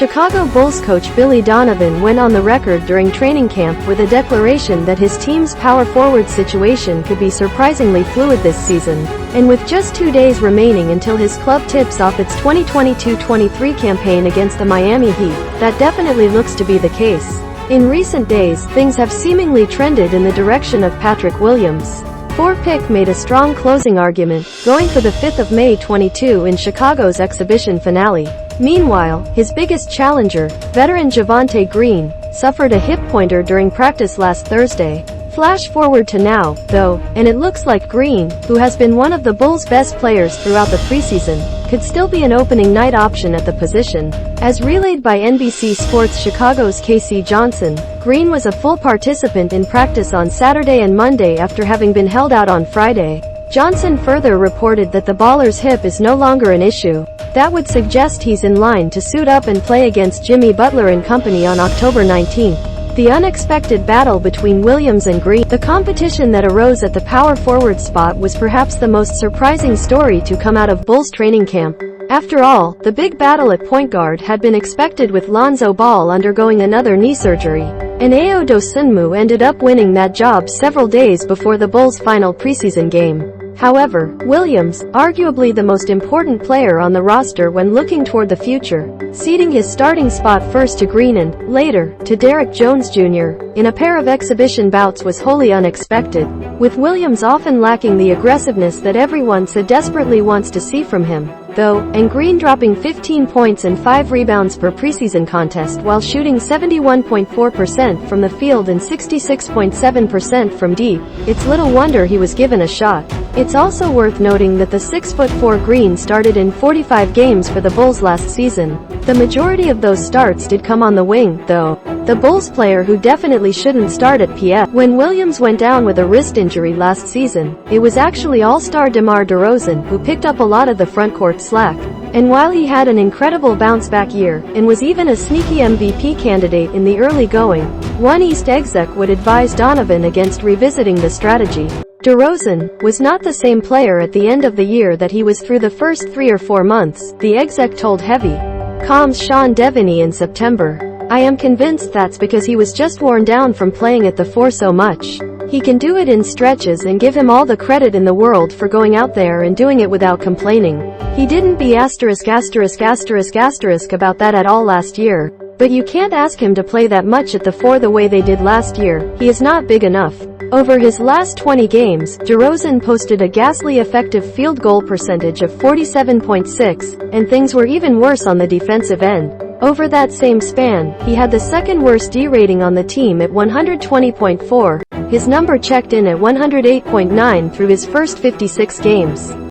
Chicago Bulls coach Billy Donovan went on the record during training camp with a declaration that his team's power forward situation could be surprisingly fluid this season, and with just 2 days remaining until his club tips off its 2022-23 campaign against the Miami Heat, that definitely looks to be the case. In recent days, things have seemingly trended in the direction of Patrick Williams. 4-pick made a strong closing argument, going for the 5th of May 22 in Chicago's exhibition finale. Meanwhile, his biggest challenger, veteran Javonte Green, suffered a hip pointer during practice last Thursday. Flash forward to now, though, and it looks like Green, who has been one of the Bulls' best players throughout the preseason, could still be an opening night option at the position. As relayed by NBC Sports Chicago's Casey Johnson, Green was a full participant in practice on Saturday and Monday after having been held out on Friday. Johnson further reported that the baller's hip is no longer an issue. That would suggest he's in line to suit up and play against Jimmy Butler and Co on October 19. The unexpected battle between Williams and Green, the competition that arose at the power forward spot, was perhaps the most surprising story to come out of Bulls training camp. After all, the big battle at point guard had been expected with Lonzo Ball undergoing another knee surgery, and Ayo Dosunmu ended up winning that job several days before the Bulls' final preseason game. However, Williams, arguably the most important player on the roster when looking toward the future, ceding his starting spot first to Green and, later, to Derrick Jones Jr. in a pair of exhibition bouts was wholly unexpected, with Williams often lacking the aggressiveness that everyone so desperately wants to see from him, though, and Green dropping 15 points and 5 rebounds per preseason contest while shooting 71.4% from the field and 66.7% from deep. It's little wonder he was given a shot. It's also worth noting that the 6'4" Green started in 45 games for the Bulls last season. The majority of those starts did come on the wing, though. The Bulls player who definitely shouldn't start at PF. When Williams went down with a wrist injury last season, it was actually All-Star DeMar DeRozan who picked up a lot of the frontcourt slack. And while he had an incredible bounce-back year, and was even a sneaky MVP candidate in the early going, one East exec would advise Donovan against revisiting the strategy. DeRozan was not the same player at the end of the year that he was through the first 3 or 4 months, the exec told Heavy Com's Sean Deveney in September. I am convinced that's because he was just worn down from playing at the 4 so much. He can do it in stretches, and give him all the credit in the world for going out there and doing it without complaining. He didn't be **** about that at all last year. But you can't ask him to play that much at the 4 the way they did last year. He is not big enough. Over his last 20 games, DeRozan posted a ghastly effective field goal percentage of 47.6, and things were even worse on the defensive end. Over that same span, he had the second worst D rating on the team at 120.4. His number checked in at 108.9 through his first 56 games.